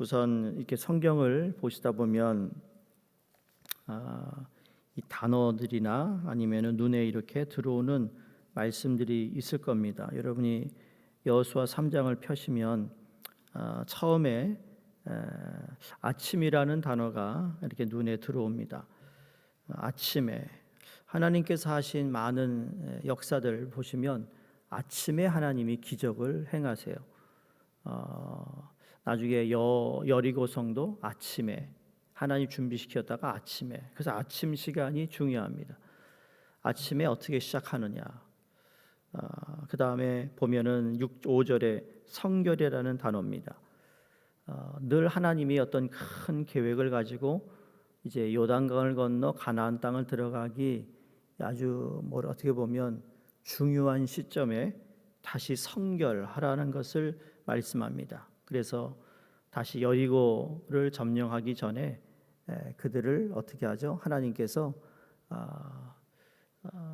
우선 이렇게 성경을 보시다 보면 이 단어들이나 아니면은 눈에 이렇게 들어오는 말씀들이 있을 겁니다. 여러분이 여호수아 3장을 펴시면 처음에 아침이라는 단어가 이렇게 눈에 들어옵니다. 아침에 하나님께서 하신 많은 역사들 보시면 아침에 하나님이 기적을 행하세요. 나중에 여리고 성도 아침에 하나님 준비시켰다가 아침에, 그래서 아침 시간이 중요합니다. 아침에 어떻게 시작하느냐. 그 다음에 보면은 5절에 성결이라는 단어입니다. 늘 하나님이 어떤 큰 계획을 가지고 이제 요단강을 건너 가나안 땅을 들어가기 아주 어떻게 보면 중요한 시점에 다시 성결하라는 것을 말씀합니다. 그래서 다시 여리고를 점령하기 전에 그들을 어떻게 하죠? 하나님께서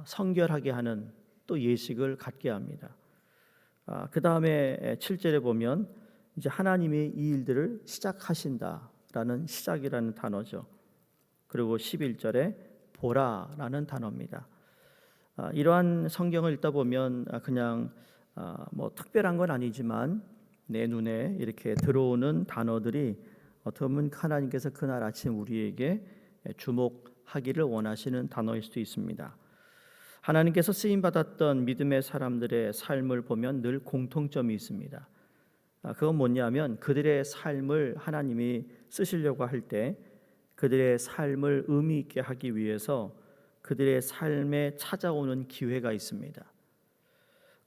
성결하게 하는 또 예식을 갖게 합니다. 그 다음에 7절에 보면 이제 하나님이 이 일들을 시작하신다라는 시작이라는 단어죠. 그리고 11절에 보라라는 단어입니다. 이러한 성경을 읽다 보면 그냥 뭐 특별한 건 아니지만 내 눈에 이렇게 들어오는 단어들이 어떻게 보면 하나님께서 그날 아침 우리에게 주목하기를 원하시는 단어일 수도 있습니다. 하나님께서 쓰임받았던 믿음의 사람들의 삶을 보면 늘 공통점이 있습니다. 그건 뭐냐면 그들의 삶을 하나님이 쓰시려고 할 때 그들의 삶을 의미 있게 하기 위해서 그들의 삶에 찾아오는 기회가 있습니다.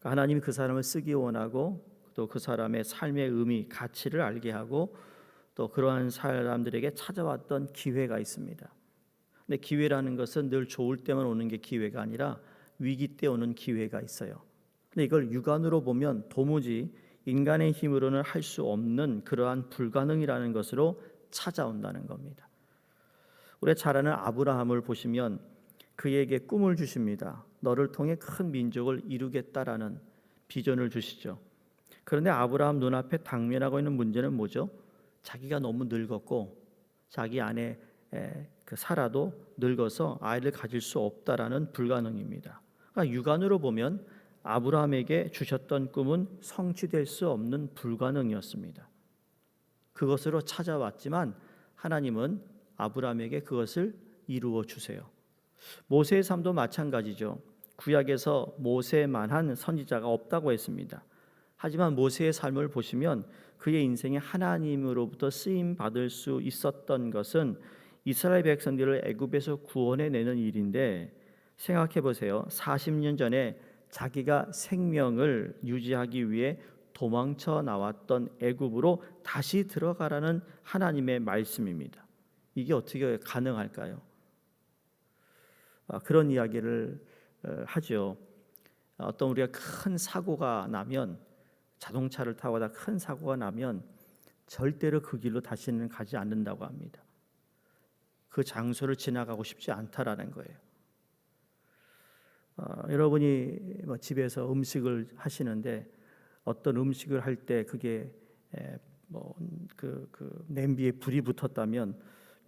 하나님이 그 사람을 쓰기 원하고 또 그 사람의 삶의 의미, 가치를 알게 하고 또 그러한 사람들에게 찾아왔던 기회가 있습니다. 근데 기회라는 것은 늘 좋을 때만 오는 게 기회가 아니라 위기 때 오는 기회가 있어요. 근데 이걸 육안으로 보면 도무지 인간의 힘으로는 할 수 없는 그러한 불가능이라는 것으로 찾아온다는 겁니다. 우리 잘 아는 아브라함을 보시면 그에게 꿈을 주십니다. 너를 통해 큰 민족을 이루겠다라는 비전을 주시죠. 그런데 아브라함 눈앞에 당면하고 있는 문제는 뭐죠? 자기가 너무 늙었고 자기 아내 그 사라도 늙어서 아이를 가질 수 없다라는 불가능입니다. 그러니까 육안으로 보면 아브라함에게 주셨던 꿈은 성취될 수 없는 불가능이었습니다. 그것으로 찾아왔지만 하나님은 아브라함에게 그것을 이루어 주세요. 모세의 삶도 마찬가지죠. 구약에서 모세만한 선지자가 없다고 했습니다. 하지만 모세의 삶을 보시면 그의 인생에 하나님으로부터 쓰임 받을 수 있었던 것은 이스라엘 백성들을 애굽에서 구원해내는 일인데 생각해 보세요. 40년 전에 자기가 생명을 유지하기 위해 도망쳐 나왔던 애굽으로 다시 들어가라는 하나님의 말씀입니다. 이게 어떻게 가능할까요? 그런 이야기를 하죠. 어떤 우리가 큰 사고가 나면 자동차를 타고 가다 큰 사고가 나면 절대로 그 길로 다시는 가지 않는다고 합니다. 그 장소를 지나가고 싶지 않다라는 거예요. 여러분이 집에서 음식을 하시는데 어떤 음식을 할 때 그게 그 냄비에 불이 붙었다면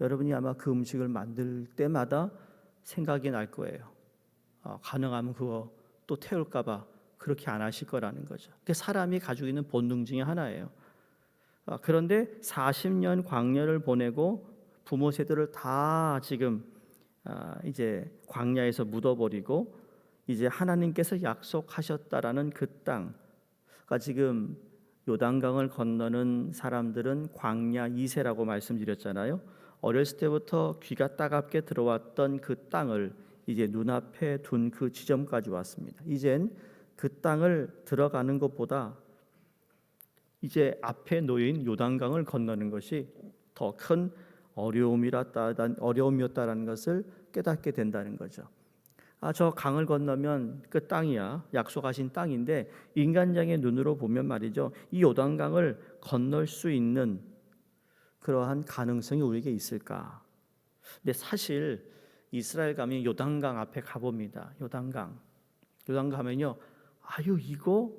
여러분이 아마 그 음식을 만들 때마다 생각이 날 거예요. 가능하면 그거 또 태울까봐 그렇게 안 하실 거라는 거죠. 그게 사람이 가지고 있는 본능 중에 하나예요. 그런데 40년 광야를 보내고 부모 세대를 다 지금 이제 광야에서 묻어버리고 이제 하나님께서 약속하셨다라는 그 땅, 그러니까 지금 요단강을 건너는 사람들은 광야 2세라고 말씀드렸잖아요. 어렸을 때부터 귀가 따갑게 들어왔던 그 땅을 이제 눈앞에 둔 그 지점까지 왔습니다. 이젠 그 땅을 들어가는 것보다 이제 앞에 놓인 요단강을 건너는 것이 더 큰 어려움이었다라는 것을 깨닫게 된다는 거죠. 저 강을 건너면 그 땅이야, 약속하신 땅인데 인간적인 눈으로 보면 말이죠, 이 요단강을 건널 수 있는 그러한 가능성이 우리에게 있을까? 근데 사실 이스라엘 가면 요단강 앞에 가봅니다. 요단강 가면요, 이거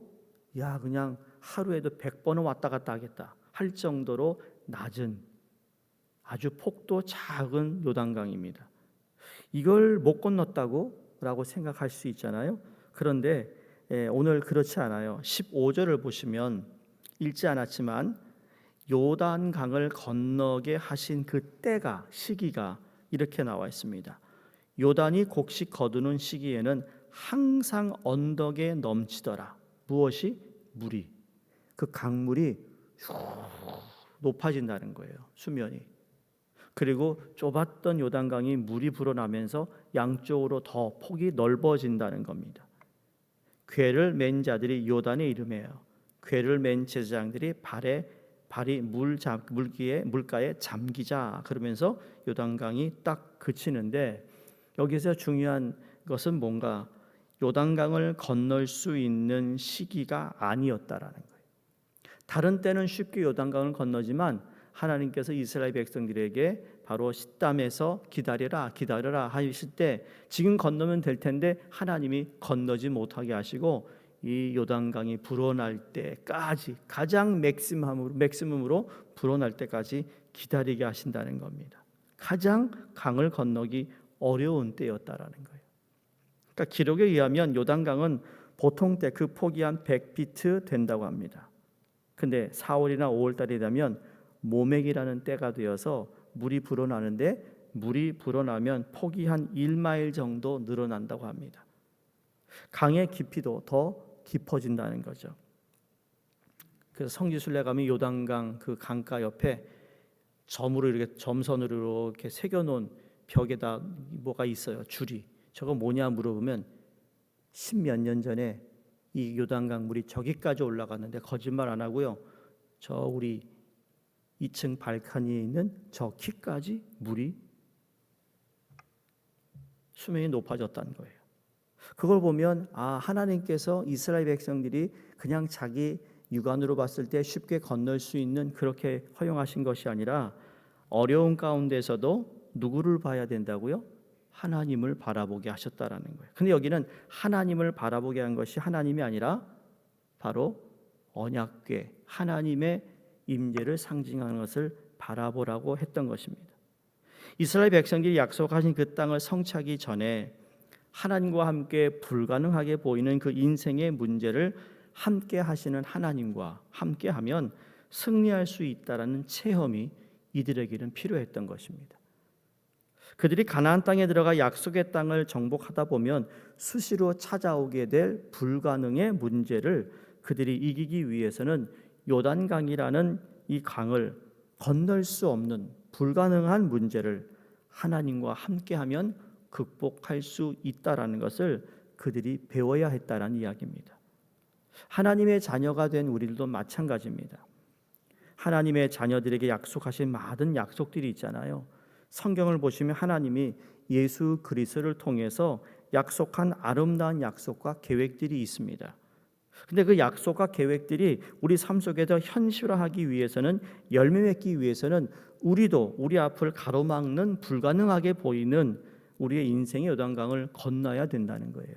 그냥 하루에도 100번은 왔다 갔다 하겠다 할 정도로 낮은 아주 폭도 작은 요단강입니다. 이걸 못 건넜다고 라고 생각할 수 있잖아요. 그런데 오늘 그렇지 않아요. 15절을 보시면 읽지 않았지만 요단강을 건너게 하신 그 때가, 시기가 이렇게 나와 있습니다. 요단이 곡식 거두는 시기에는 항상 언덕에 넘치더라. 무엇이? 물이. 그 강물이 높아진다는 거예요. 수면이. 그리고 좁았던 요단강이 물이 불어나면서 양쪽으로 더 폭이 넓어진다는 겁니다. 궤를 맨 자들이 요단에 이름해요. 궤를 맨 제사장들이 발이 물가에 잠기자 그러면서 요단강이 딱 그치는데, 여기서 중요한 것은 뭔가 요단강을 건널 수 있는 시기가 아니었다라는 거예요. 다른 때는 쉽게 요단강을 건너지만 하나님께서 이스라엘 백성들에게 바로 시담에서 기다려라 하실 때 지금 건너면 될 텐데 하나님이 건너지 못하게 하시고 이 요단강이 불어날 때까지 가장 맥시멈으로 불어날 때까지 기다리게 하신다는 겁니다. 가장 강을 건너기 어려운 때였다라는 거예요. 그러니까 기록에 의하면 요단강은 보통 때 그 폭이 한 100피트 된다고 합니다. 근데 4월이나 5월 달이 되면 모맥이라는 때가 되어서 물이 불어나는데, 물이 불어나면 폭이 한 1마일 정도 늘어난다고 합니다. 강의 깊이도 더 깊어진다는 거죠. 그래서 성지순례 가면 요단강 그 강가 옆에 점선으로 이렇게 새겨놓은 벽에다 뭐가 있어요. 줄이. 저거 뭐냐 물어보면 10몇 년 전에 이 요단강 물이 저기까지 올라갔는데 거짓말 안 하고요. 저 우리 2층 발칸이에 있는 저 키까지 물이 수면이 높아졌다는 거예요. 그걸 보면 하나님께서 이스라엘 백성들이 그냥 자기 육안으로 봤을 때 쉽게 건널 수 있는 그렇게 허용하신 것이 아니라 어려운 가운데서도 누구를 봐야 된다고요? 하나님을 바라보게 하셨다라는 거예요. 근데 여기는 하나님을 바라보게 한 것이 하나님이 아니라 바로 언약궤, 하나님의 임재를 상징하는 것을 바라보라고 했던 것입니다. 이스라엘 백성들이 약속하신 그 땅을 성취하기 전에 하나님과 함께 불가능하게 보이는 그 인생의 문제를 함께 하시는 하나님과 함께하면 승리할 수 있다라는 체험이 이들에게는 필요했던 것입니다. 그들이 가나안 땅에 들어가 약속의 땅을 정복하다 보면 수시로 찾아오게 될 불가능의 문제를 그들이 이기기 위해서는 요단강이라는 이 강을 건널 수 없는 불가능한 문제를 하나님과 함께하면 극복할 수 있다라는 것을 그들이 배워야 했다라는 이야기입니다. 하나님의 자녀가 된 우리들도 마찬가지입니다. 하나님의 자녀들에게 약속하신 많은 약속들이 있잖아요. 성경을 보시면 하나님이 예수 그리스도를 통해서 약속한 아름다운 약속과 계획들이 있습니다. 근데 그 약속과 계획들이 우리 삶 속에서 현실화하기 위해서는, 열매 맺기 위해서는 우리도 우리 앞을 가로막는 불가능하게 보이는 우리의 인생의 요단강을 건너야 된다는 거예요.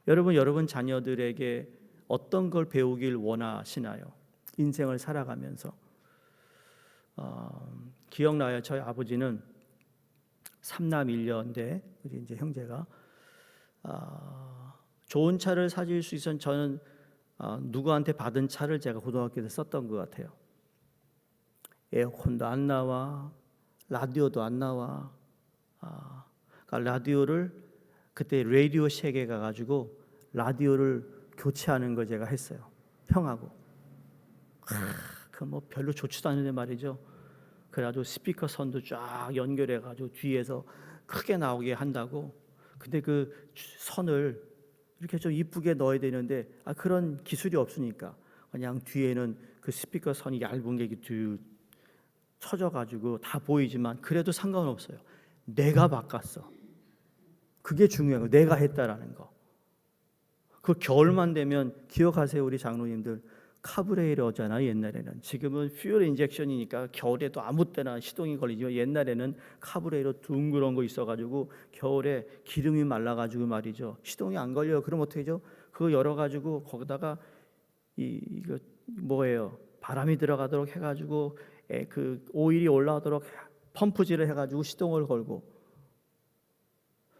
여러분 자녀들에게 어떤 걸 배우길 원하시나요? 인생을 살아가면서 기억나요. 저희 아버지는 3남 1녀인데 우리 이제 형제가 좋은 차를 사줄 수 있으면 저는 누구한테 받은 차를 제가 고등학교 때 썼던 것 같아요. 에어컨도 안 나와, 라디오도 안 나와. 그러니까 라디오를 그때 라디오 쉑에 가가지고 라디오를 교체하는 걸 제가 했어요. 형하고. 그 뭐 별로 좋지도 않은데 말이죠. 그래가지고 스피커 선도 쫙 연결해가지고 뒤에서 크게 나오게 한다고. 근데 그 선을 이렇게 좀 이쁘게 넣어야 되는데 그런 기술이 없으니까 그냥 뒤에는 그 스피커 선이 얇은 게 쳐져가지고 다 보이지만 그래도 상관없어요. 내가 바꿨어. 그게 중요한 거. 내가 했다라는 거. 그 겨울만 되면 기억하세요, 우리 장로님들. 카브레이러잖아요, 옛날에는. 지금은 퓨얼 인젝션이니까 겨울에도 아무 때나 시동이 걸리지만 옛날에는 카브레이러 둥그런 거 있어가지고 겨울에 기름이 말라가지고 말이죠. 시동이 안 걸려요. 그럼 어떻게 하죠? 그거 열어가지고 거기다가 이거 뭐예요? 바람이 들어가도록 해가지고 그 오일이 올라오도록 펌프질을 해가지고 시동을 걸고,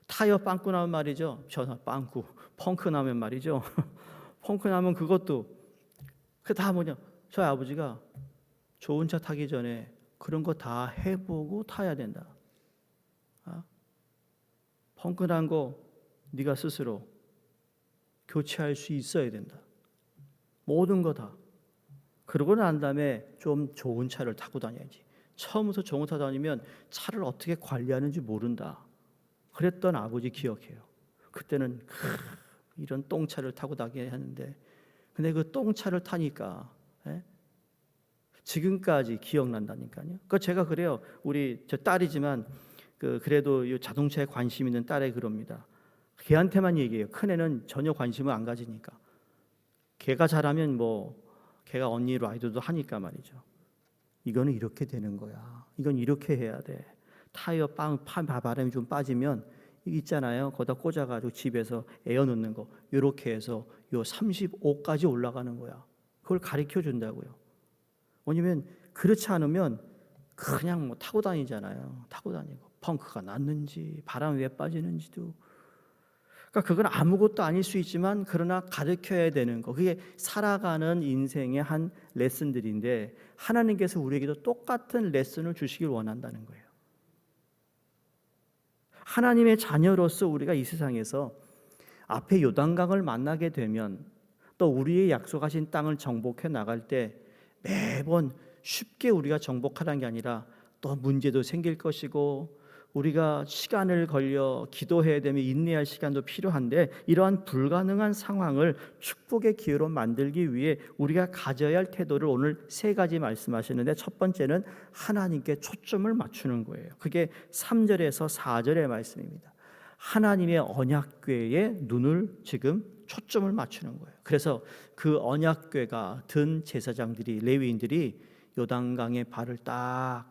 타이어 빵꾸 나면 말이죠. 빵꾸 펑크 나면 말이죠. 펑크 나면 그것도 그 다 뭐냐, 저희 아버지가 좋은 차 타기 전에 그런 거 다 해보고 타야 된다. 펑크 난 거 네가 스스로 교체할 수 있어야 된다. 모든 거 다. 그러고 난 다음에 좀 좋은 차를 타고 다녀야지. 처음부터 좋은 차 다니면 차를 어떻게 관리하는지 모른다. 그랬던 아버지 기억해요. 그때는 이런 똥차를 타고 다녀야 하는데, 근데 그 똥차를 타니까 지금까지 기억난다니까요. 그러니까 제가 그래요. 우리 저 딸이지만 그래도 이 자동차에 관심 있는 딸에 그럽니다. 걔한테만 얘기해요. 큰애는 전혀 관심을 안 가지니까. 걔가 잘하면 뭐 걔가 언니 라이더도 하니까 말이죠. 이거는 이렇게 되는 거야. 이건 이렇게 해야 돼. 타이어 바람이 좀 빠지면 있잖아요. 거기다 꽂아가지고 집에서 에어 넣는 거. 이렇게 해서 요 35까지 올라가는 거야. 그걸 가르쳐 준다고요. 왜냐면 그렇지 않으면 그냥 뭐 타고 다니잖아요. 타고 다니고 펑크가 났는지 바람이 왜 빠지는지도. 그러니까 그건 아무것도 아닐 수 있지만 그러나 가르쳐야 되는 거. 그게 살아가는 인생의 한 레슨들인데 하나님께서 우리에게도 똑같은 레슨을 주시길 원한다는 거예요. 하나님의 자녀로서 우리가 이 세상에서 앞에 요단강을 만나게 되면 또 우리의 약속하신 땅을 정복해 나갈 때 매번 쉽게 우리가 정복하라는 게 아니라 또 문제도 생길 것이고 우리가 시간을 걸려 기도해야 되면 인내할 시간도 필요한데 이러한 불가능한 상황을 축복의 기회로 만들기 위해 우리가 가져야 할 태도를 오늘 세 가지 말씀하시는데 첫 번째는 하나님께 초점을 맞추는 거예요. 그게 3절에서 4절의 말씀입니다. 하나님의 언약궤에 눈을 지금 초점을 맞추는 거예요. 그래서 그 언약궤가 든 제사장들이 레위인들이 요단강에 발을 딱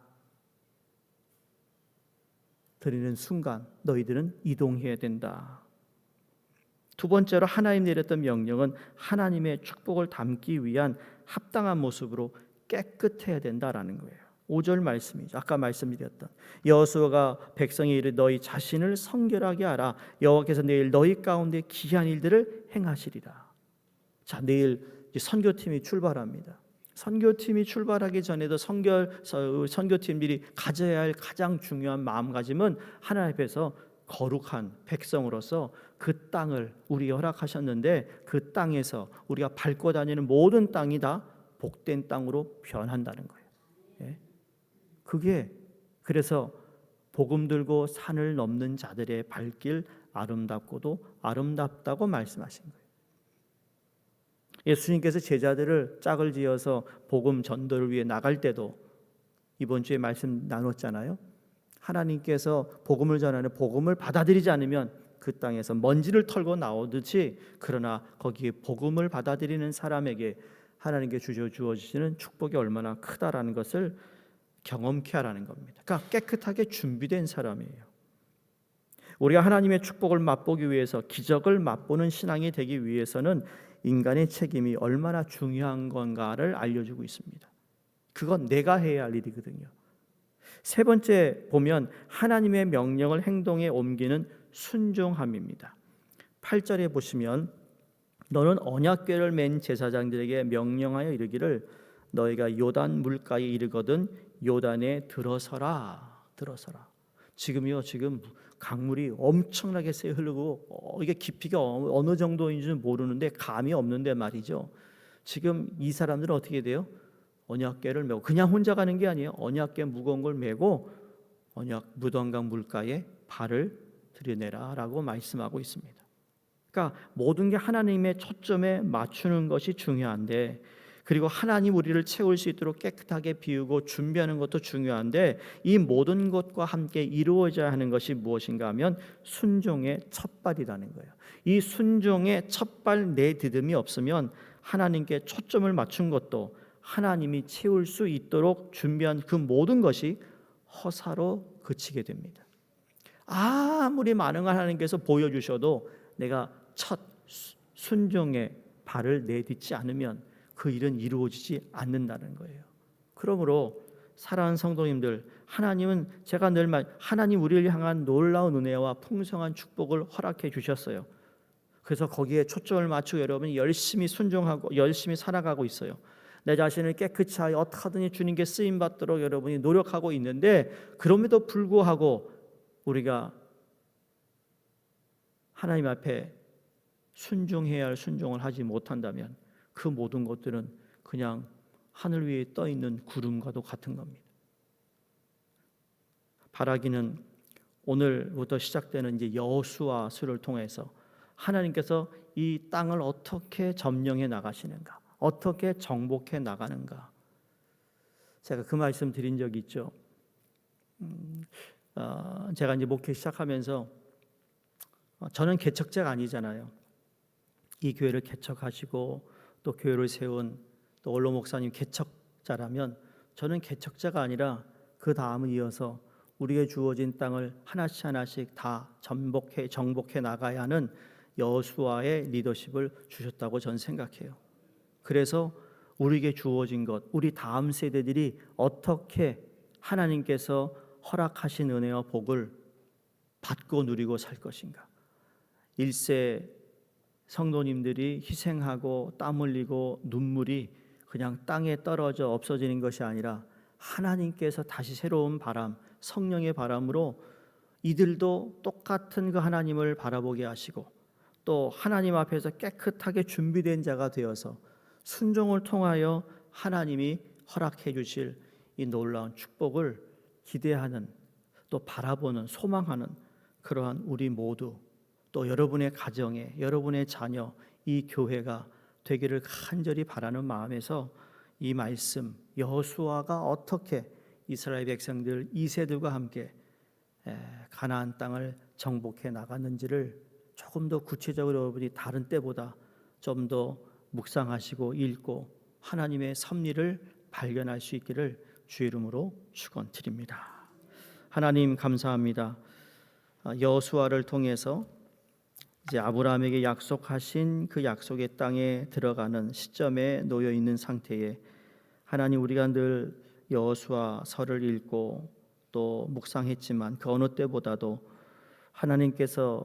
들이는 순간 너희들은 이동해야 된다. 두 번째로 하나님 내렸던 명령은 하나님의 축복을 담기 위한 합당한 모습으로 깨끗해야 된다라는 거예요. 5절 말씀이죠. 아까 말씀드렸던 여호수아가 백성에 이르 너희 자신을 성결하게 하라. 여호와께서 내일 너희 가운데 기이한 일들을 행하시리라. 자, 내일 선교팀이 출발합니다. 선교팀이 출발하기 전에도 선교팀들이 가져야 할 가장 중요한 마음가짐은 하나님 앞에서 거룩한 백성으로서 그 땅을 우리 허락하셨는데 그 땅에서 우리가 밟고 다니는 모든 땅이 다 복된 땅으로 변한다는 거예요. 예? 그게 그래서 복음 들고 산을 넘는 자들의 발길 아름답고도 아름답다고 말씀하신 거예요. 예수님께서 제자들을 짝을 지어서 복음 전도를 위해 나갈 때도 이번 주에 말씀 나눴잖아요. 하나님께서 복음을 전하는 복음을 받아들이지 않으면 그 땅에서 먼지를 털고 나오듯이 그러나 거기에 복음을 받아들이는 사람에게 하나님께 주어주시는 축복이 얼마나 크다라는 것을 경험케 하라는 겁니다. 그러니까 깨끗하게 준비된 사람이에요. 우리가 하나님의 축복을 맛보기 위해서 기적을 맛보는 신앙이 되기 위해서는 인간의 책임이 얼마나 중요한 건가를 알려주고 있습니다. 그건 내가 해야 할 일이거든요. 세 번째 보면 하나님의 명령을 행동에 옮기는 순종함입니다. 8절에 보시면 너는 언약궤를 맨 제사장들에게 명령하여 이르기를 너희가 요단 물가에 이르거든 요단에 들어서라. 지금 강물이 엄청나게 세 흐르고 이게 깊이가 어느 정도인지는 모르는데 감이 없는데 말이죠. 지금 이 사람들은 어떻게 돼요? 언약궤를 메고 그냥 혼자 가는 게 아니에요. 언약궤 무거운 걸 메고 무덤강 물가에 발을 들여내라라고 말씀하고 있습니다. 그러니까 모든 게 하나님의 초점에 맞추는 것이 중요한데 그리고 하나님 우리를 채울 수 있도록 깨끗하게 비우고 준비하는 것도 중요한데 이 모든 것과 함께 이루어져야 하는 것이 무엇인가 하면 순종의 첫발이라는 거예요. 이 순종의 첫발 내디딤이 없으면 하나님께 초점을 맞춘 것도 하나님이 채울 수 있도록 준비한 그 모든 것이 허사로 그치게 됩니다. 아무리 많은 걸 하나님께서 보여주셔도 내가 첫 순종의 발을 내딛지 않으면 그 일은 이루어지지 않는다는 거예요. 그러므로 사랑하는 성도님들, 하나님은 제가 늘 하나님 우리를 향한 놀라운 은혜와 풍성한 축복을 허락해 주셨어요. 그래서 거기에 초점을 맞추고 여러분이 열심히 순종하고 열심히 살아가고 있어요. 내 자신을 깨끗이 하여 어떻게 하든지 주님께 쓰임 받도록 여러분이 노력하고 있는데, 그럼에도 불구하고 우리가 하나님 앞에 순종해야 할 순종을 하지 못한다면 그 모든 것들은 그냥 하늘 위에 떠 있는 구름과도 같은 겁니다. 바라기는 오늘부터 시작되는 이제 여호수아서를 통해서 하나님께서 이 땅을 어떻게 점령해 나가시는가, 어떻게 정복해 나가는가. 제가 그 말씀 드린 적이 있죠. 제가 이제 목회 시작하면서 저는 개척자가 아니잖아요. 이 교회를 개척하시고 또 교회를 세운 또 원로 목사님 개척자라면, 저는 개척자가 아니라 그 다음을 이어서 우리에게 주어진 땅을 하나씩 하나씩 다 정복해 나가야 하는 여호수아의 리더십을 주셨다고 저는 생각해요. 그래서 우리에게 주어진 것, 우리 다음 세대들이 어떻게 하나님께서 허락하신 은혜와 복을 받고 누리고 살 것인가. 1세 성도님들이 희생하고 땀 흘리고 눈물이 그냥 땅에 떨어져 없어지는 것이 아니라 하나님께서 다시 새로운 바람, 성령의 바람으로 이들도 똑같은 그 하나님을 바라보게 하시고 또 하나님 앞에서 깨끗하게 준비된 자가 되어서 순종을 통하여 하나님이 허락해 주실 이 놀라운 축복을 기대하는, 또 바라보는, 소망하는 그러한 우리 모두, 또 여러분의 가정에, 여러분의 자녀, 이 교회가 되기를 간절히 바라는 마음에서 이 말씀, 여호수아가 어떻게 이스라엘 백성들 2세들과 함께 가나안 땅을 정복해 나갔는지를 조금 더 구체적으로 여러분이 다른 때보다 좀 더 묵상하시고 읽고 하나님의 섭리를 발견할 수 있기를 주의 이름으로 축원드립니다. 하나님 감사합니다. 여호수아를 통해서 이제 아브라함에게 약속하신 그 약속의 땅에 들어가는 시점에 놓여 있는 상태에 하나님, 우리가 늘 여호수아서를 읽고 또 묵상했지만 그 어느 때보다도 하나님께서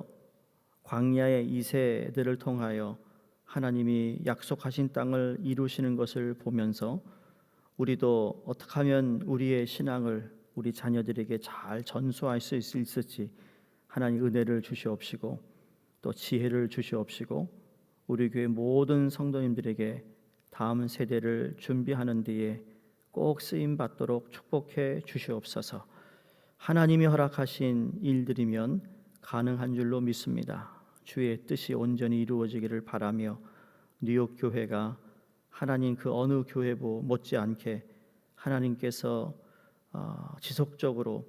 광야의 2세들을 통하여 하나님이 약속하신 땅을 이루시는 것을 보면서 우리도 어떻게 하면 우리의 신앙을 우리 자녀들에게 잘 전수할 수 있을지 하나님 은혜를 주시옵시고 또 지혜를 주시옵시고 우리 교회 모든 성도님들에게 다음 세대를 준비하는 데에 꼭 쓰임 받도록 축복해 주시옵소서. 하나님이 허락하신 일들이면 가능한 줄로 믿습니다. 주의 뜻이 온전히 이루어지기를 바라며 뉴욕 교회가 하나님 그 어느 교회보 못지않게 하나님께서 지속적으로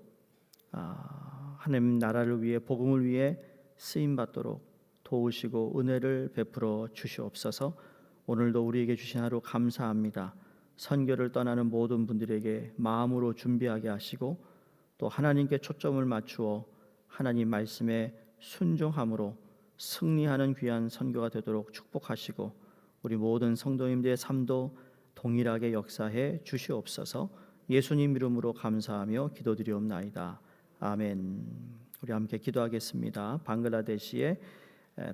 하나님 나라를 위해, 복음을 위해 쓰임 받도록 도우시고 은혜를 베풀어 주시옵소서. 오늘도 우리에게 주신 하루 감사합니다. 선교를 떠나는 모든 분들에게 마음으로 준비하게 하시고 또 하나님께 초점을 맞추어 하나님 말씀에 순종함으로 승리하는 귀한 선교가 되도록 축복하시고 우리 모든 성도님들의 삶도 동일하게 역사해 주시옵소서. 예수님 이름으로 감사하며 기도드리옵나이다. 아멘. 우리 함께 기도하겠습니다. 방글라데시의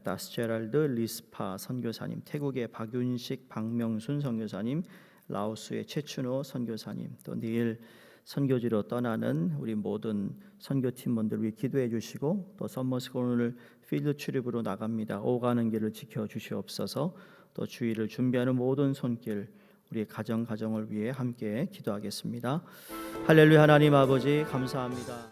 다스제랄드 리스파 선교사님, 태국의 박윤식 박명순 선교사님, 라오스의 최춘호 선교사님, 또 내일 선교지로 떠나는 우리 모든 선교팀원들 위해 기도해 주시고 또 썸머스쿨 오늘 필드 출입으로 나갑니다. 오가는 길을 지켜 주시옵소서. 또 주일을 준비하는 모든 손길 우리 가정을 위해 함께 기도하겠습니다. 할렐루야. 하나님 아버지 감사합니다.